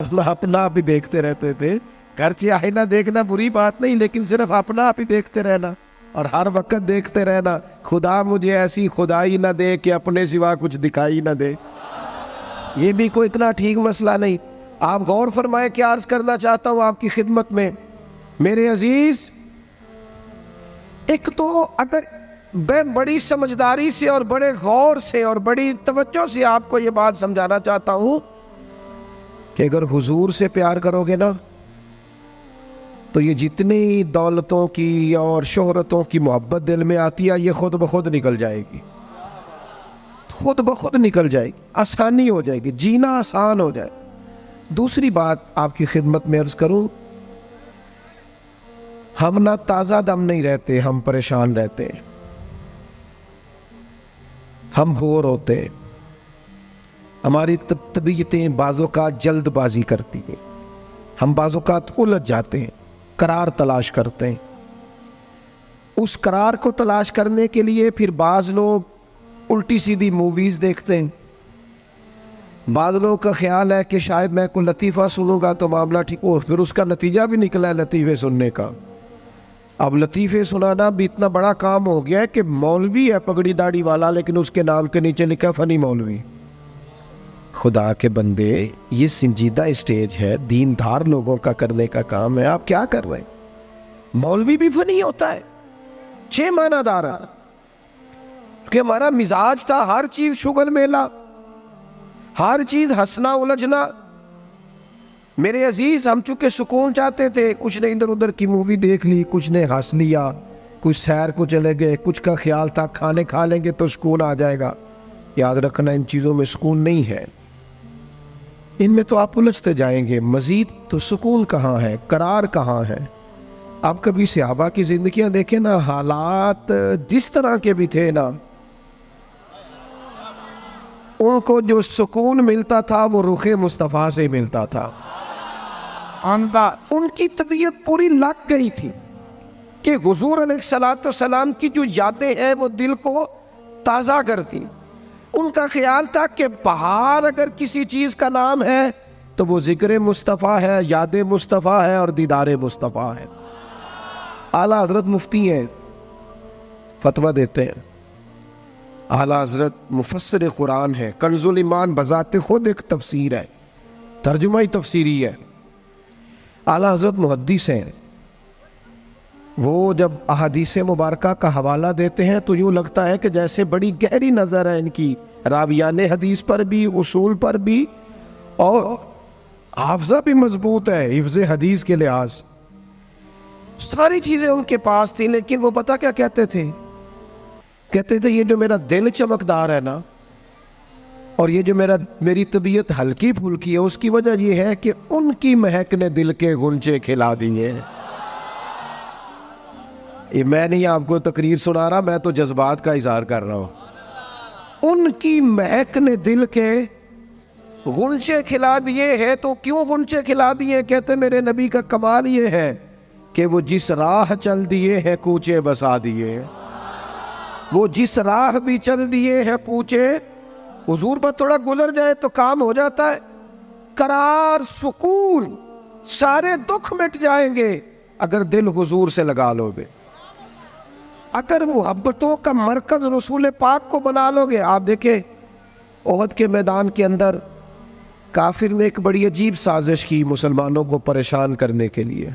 अपना आप ही देखते रहते थे। घर चाहे ना देखना बुरी बात नहीं, लेकिन सिर्फ अपना आप ही देखते रहना और हर वक्त देखते रहना, खुदा मुझे ऐसी खुदाई ना दे कि अपने सिवा कुछ दिखाई ना दे। ये भी कोई इतना ठीक मसला नहीं। आप गौर फरमाए, क्या अर्ज करना चाहता हूं आपकी खिदमत में मेरे अजीज। एक तो अगर मैं बड़ी समझदारी से और बड़े गौर से और बड़ी तवज्जो से आपको ये बात समझाना चाहता हूं कि अगर हुजूर से प्यार करोगे ना, तो ये जितनी दौलतों की और शोहरतों की मोहब्बत दिल में आती है, ये खुद ब खुद निकल जाएगी, खुद ब खुद निकल जाएगी, आसानी हो जाएगी, जीना आसान हो जाए। दूसरी बात आपकी खिदमत में अर्ज करूं, हम ना ताज़ा दम नहीं रहते, हम परेशान रहते हैं, हम बोर होते हैं, हमारी तबीयतें बाज़ोकात जल्दबाजी करती हैं, हम बाज़ोकात उलझ जाते हैं, करार तलाश करते हैं। उस करार को तलाश करने के लिए फिर बाज़ लोग उल्टी सीधी मूवीज़ देखते हैं। बाज़ लोगों का ख्याल है कि शायद मैं कोई लतीफ़ा सुनूंगा तो मामला ठीक हो, फिर उसका नतीजा भी निकला है लतीफ़े सुनने का। अब लतीफ़े सुनाना भी इतना बड़ा काम हो गया है कि मौलवी है पगड़ी दाढ़ी वाला, लेकिन उसके नाम के नीचे लिखा फ़नी मौलवी। खुदा के बंदे, ये संजीदा स्टेज है, दीनदार लोगों का करने का काम है, आप क्या कर रहे हैं? मौलवी भी फनी होता है, 6 मानादार है कि हमारा मिजाज था हर चीज शुगल मेला, हर चीज हंसना उलझना। मेरे अजीज, हम चूंकि सुकून चाहते थे, कुछ ने इधर उधर की मूवी देख ली, कुछ ने हंस लिया, कुछ सैर को चले गए, कुछ का ख्याल था खाने खा लेंगे तो सुकून आ जाएगा। याद रखना, इन चीज़ों में सुकून नहीं है, इनमें तो आप उलझते जाएंगे। मजीद तो सुकून कहाँ है, करार कहाँ है? आप कभी सहाबा की जिंदगियां देखें ना, हालात जिस तरह के भी थे ना, उनको जो सुकून मिलता था वो रुखे मुस्तफ़ा से मिलता था। उनकी तबीयत पूरी लग गई थी कि हुजूर अलैहिस्सलाम की जो यादें हैं वो दिल को ताज़ा करती। उनका ख्याल था कि बाहर अगर किसी चीज़ का नाम है तो वो जिक्र मुस्तफ़ा है, याद मुस्तफ़ा है और दीदार मुस्तफ़ा है। आला हजरत मुफ्ती हैं, फतवा देते हैं। आला हजरत मुफस्सिर कुरान है, कंजुल ईमान बजाते खुद एक तफसीर है, तर्जुमा ही तफसीरी है। आला हजरत मुहद्दिस हैं, वो जब अहादीस मुबारका का हवाला देते हैं तो यूँ लगता है कि जैसे बड़ी गहरी नज़र है इनकी, रावियाने हदीस पर भी, उसूल पर भी, और हाफजा भी मजबूत है हिफ्ज़े हदीस के लिहाज। सारी चीज़ें उनके पास थी, लेकिन वो पता क्या कहते थे? कहते थे ये जो मेरा दिल चमकदार है ना, और ये जो मेरी तबीयत हल्की फुल्की है, उसकी वजह ये है कि उनकी महक ने दिल के गुंचे खिला दिए। ये मैं नहीं आपको तकरीर सुना रहा, मैं तो जज्बात का इजहार कर रहा हूं। उनकी महक ने दिल के गुंचे खिला दिए हैं। तो क्यों गुंचे खिला दिए? कहते मेरे नबी का कमाल ये है कि वो जिस राह चल दिए हैं कूचे बसा दिए। वो जिस राह भी चल दिए हैं कूचे, हुजूर पर थोड़ा गुजर जाए तो काम हो जाता है। करार, सुकून, सारे दुख मिट जाएंगे अगर दिल हुजूर से लगा लोगे। अगर मुहब्बतों का मरकज रसूल पाक को बना लोगे। आप देखें ओहद के मैदान के अंदर काफिर ने एक बड़ी अजीब साजिश की मुसलमानों को परेशान करने के लिए।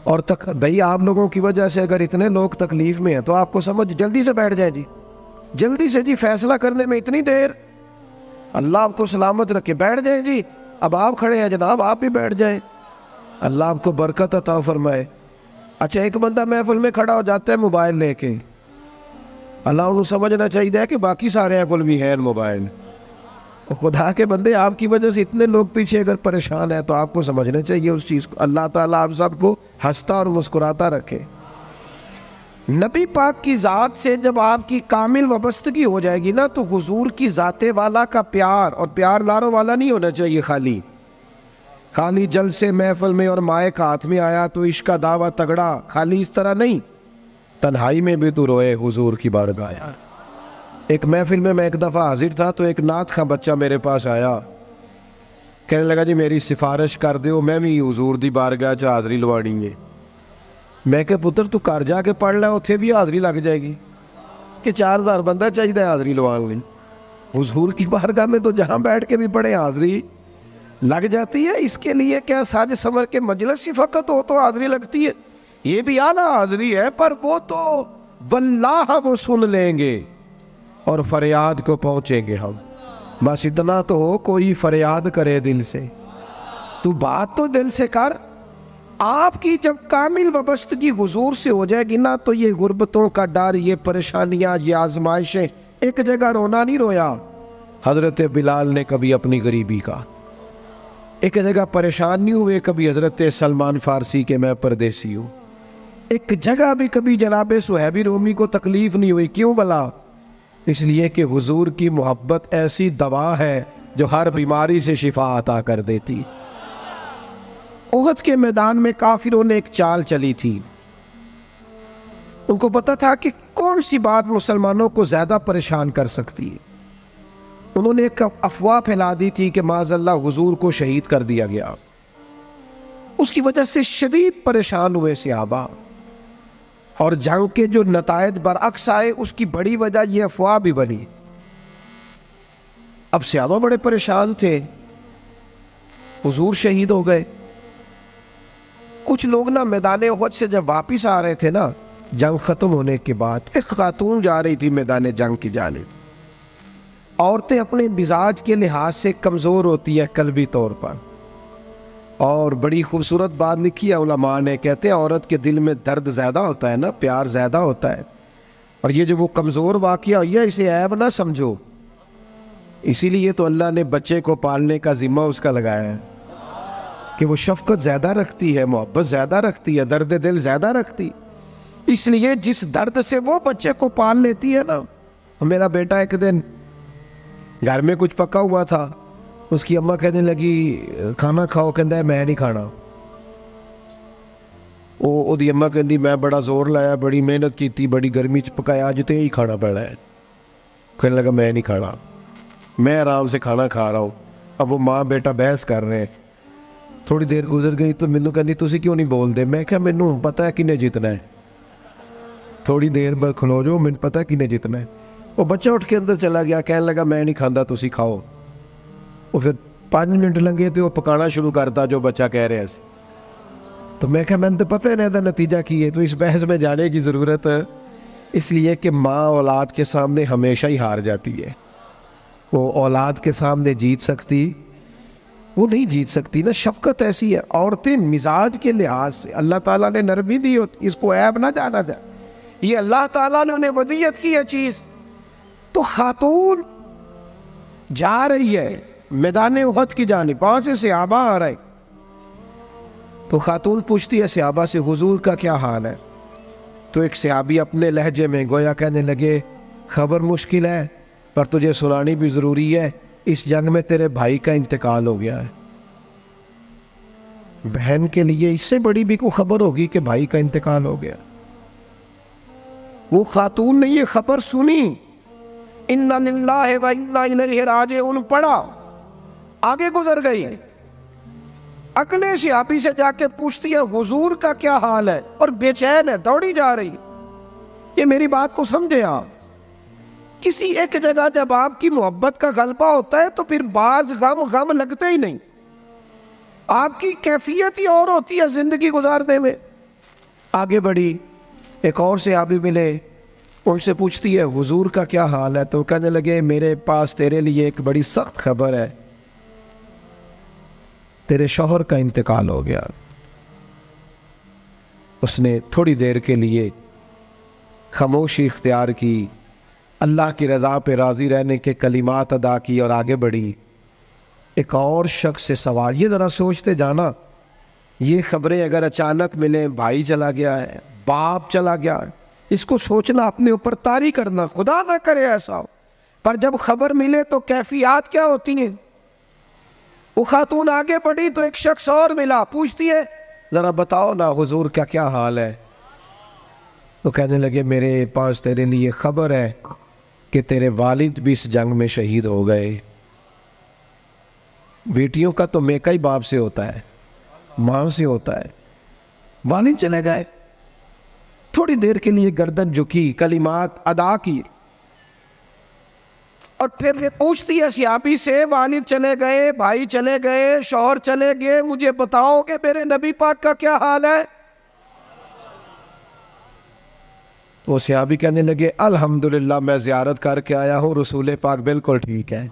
और तक भाई, आप लोगों की वजह से अगर इतने लोग तकलीफ में हैं तो आपको समझ जल्दी से बैठ जाए जी, जल्दी से जी, फैसला करने में इतनी देर, अल्लाह आपको सलामत रखे, बैठ जाए जी। अब आप खड़े हैं जनाब, आप भी बैठ जाए, अल्लाह आपको बरकत अता फरमाए। अच्छा, एक बंदा महफिल में खड़ा हो जाता है मोबाइल लेके, अल्लाह उन्हें समझना चाहिए कि बाकी सारे कुल भी है मोबाइल। खुदा के बंदे, आपकी वजह से इतने लोग पीछे अगर परेशान है तो आपको समझना चाहिए उस चीज़ को। अल्लाह ताला आप सबको हंसता और मुस्कुराता रखे। नबी पाक की ज़ात से जब आपकी कामिल वाबस्तगी हो जाएगी ना, तो हुजूर की ज़ाते वाला का प्यार, और प्यार लारों वाला नहीं होना चाहिए, खाली जल से महफिल में और माए का हाथ में आया तो इश्क का दावा तगड़ा, खाली इस तरह नहीं। तन्हाई में भी तू रोए हुजूर की बारगाह। एक महफिल में मैं एक दफ़ा हाजिर था तो एक नात का बच्चा मेरे पास आया, कहने लगा जी मेरी सिफारिश कर दो, मैं भी हजूर दी बारगाह च हाज़री लवानी है। मैं क्या पुत्र तू घर जाके पढ़ लै, उत्थे भी हाज़री लग जाएगी कि 4000 बंदा चाहिए हाज़री लवाने लई। हुजूर की बारगाह में तो जहाँ बैठ के भी पढ़े हाज़री लग जाती है। इसके लिए क्या साज संवर के मजलिस ही फ़कत हो तो हाज़री लगती है? ये भी आला हाज़री है, पर वो तो वल्लाह वो सुन लेंगे और फरियाद को पहुँचेंगे हम। बस इतना तो हो, कोई फरियाद करे दिल से, तू बात तो दिल से कर। आपकी जब कामिल वाबस्तगी हुजूर से हो जाएगी ना, तो ये गुर्बतों का डर, ये परेशानियां, ये आजमाइशें, एक जगह रोना नहीं रोया हजरत बिलाल ने कभी अपनी गरीबी का, एक जगह परेशान नहीं हुए कभी हजरत सलमान फारसी के मैं परदेसी हूँ, एक जगह भी कभी जनाब सुहैबी रूमी को तकलीफ नहीं हुई। क्यों भला? इसलिए कि हुजूर की मोहब्बत ऐसी दवा है जो हर बीमारी से शिफा अता कर देती। ओहद के मैदान में काफिरों ने एक चाल चली थी। उनको पता था कि कौन सी बात मुसलमानों को ज्यादा परेशान कर सकती है। उन्होंने एक अफवाह फैला दी थी कि माज़अल्लाह हुजूर को शहीद कर दिया गया। उसकी वजह से शदीद परेशान हुए सहाबा, और जंग के जो नतायज बरअक्स आए उसकी बड़ी वजह यह अफवाह भी बनी। अब सहाबा बड़े परेशान थे, हुजूर शहीद हो गए। कुछ लोग ना मैदान उहद से जब वापिस आ रहे थे ना, जंग खत्म होने के बाद, एक खातून जा रही थी मैदान जंग की जानिब। औरतें अपने मिजाज के लिहाज से कमज़ोर होती है कल्बी तौर पर, और बड़ी खूबसूरत बात लिखी है उलमा ने, कहते हैं औरत के दिल में दर्द ज़्यादा होता है ना, प्यार ज़्यादा होता है, और ये जो वो कमज़ोर वाक़या हुई है इसे ऐब ना समझो। इसीलिए तो अल्लाह ने बच्चे को पालने का ज़िम्मा उसका लगाया है कि वो शफ़क़त ज़्यादा रखती है, मोहब्बत ज़्यादा रखती है, दर्द दिल ज़्यादा रखती। इसलिए जिस दर्द से वो बच्चे को पाल लेती है ना। मेरा बेटा एक दिन घर में कुछ पका हुआ था, उसकी अम्मा कहने लगी खाना खाओ, कहता है मैं नहीं खाना। ओदी अम्मा कहती मैं बड़ा जोर लाया, बड़ी मेहनत की थी, बड़ी गर्मी च पकाया, अज तो यही खाना पड़ा है। कहने लगा मैं नहीं खाना, मैं आराम से खाना खा रहा हूँ। अब वो माँ बेटा बहस कर रहे हैं। थोड़ी देर गुजर गई तो मैनू कहती तुसी क्यों नहीं बोलते? मैं क्या मैनू पता है किन्ने जितना है, थोड़ी देर बाद खलो जाओ, मैनू पता है किन्ने जितना है। वो बच्चा उठ के अंदर चला गया, कहने लगा मैं नहीं खाता, तुसी खाओ। वो फिर 5 मिनट लगे तो वो पकाना शुरू करता जो बच्चा कह रहे हैं। तो मैं क्या मैंने तो पता है ना नतीजा की है, तो इस बहस में जाने की ज़रूरत है। इसलिए कि माँ औलाद के सामने हमेशा ही हार जाती है। वो औलाद के सामने जीत सकती, वो नहीं जीत सकती ना। शफकत ऐसी है। औरतें मिजाज के लिहाज से अल्लाह ताला ने नरमी दी होती, इसको ऐब ना जाना जाए, ये अल्लाह ताला ने उन्हें वदियत की है चीज़। तो खातून जा रही है मैदान उहद की जानिब, वहां से सहाबा आ रहे। तो खातून पूछती है सहाबा से हुजूर का क्या हाल है? तो एक सहाबी अपने लहजे में गोया कहने लगे खबर मुश्किल है, पर तुझे सुनानी भी ज़रूरी है। इस जंग में तेरे भाई का इंतकाल हो गया है। बहन के लिए इससे बड़ी भी कोई खबर होगी कि भाई का इंतकाल हो गया? वो खातून ने ये खबर सुनी, इन्ना लिल्लाहि व इन्ना इलैहि राजिऊन पढ़ा, आगे गुजर गई। अगले सहाबी से जाके पूछती है हुजूर का क्या हाल है, और बेचैन है, दौड़ी जा रही। ये मेरी बात को समझे आप। किसी एक जगह जब आपकी मोहब्बत का गलबा होता है तो फिर बाज गम लगते ही नहीं। आपकी कैफियत ही और होती है जिंदगी गुजारने में। आगे बढ़ी, एक और सहाबी मिले, उनसे पूछती है हुजूर का क्या हाल है? तो कहने लगे मेरे पास तेरे लिए एक बड़ी सख्त खबर है, तेरे शौहर का इंतकाल हो गया। उसने थोड़ी देर के लिए खामोशी इख्तियार की, अल्लाह की रज़ा पे राज़ी रहने के कलिमात अदा की और आगे बढ़ी। एक और शख्स से सवाल, ये ज़रा सोचते जाना, ये खबरें अगर अचानक मिले, भाई चला गया है, बाप चला गया है, इसको सोचना, अपने ऊपर तारी करना, खुदा ना करे ऐसा हो। पर जब खबर मिले तो कैफियत क्या होती है। वो खातून आगे बढ़ी तो एक शख्स और मिला, पूछती है ज़रा बताओ ना हुजूर का क्या हाल है? तो कहने लगे मेरे पास तेरे लिए खबर है कि तेरे वालिद भी इस जंग में शहीद हो गए। बेटियों का तो मेका ही बाप से होता है, माँ से होता है। वालिद चले गए, थोड़ी देर के लिए गर्दन झुकी, कलिमात अदा की, और फिर पूछती है सियाबी से, वालिद चले गए, भाई चले गए, शौहर चले गए, मुझे बताओ कि मेरे नबी पाक का क्या हाल है। तो सियाबी कहने लगे, अल्हम्दुलिल्लाह मैं ज़ियारत करके आया हूँ, रसूल पाक बिल्कुल ठीक है।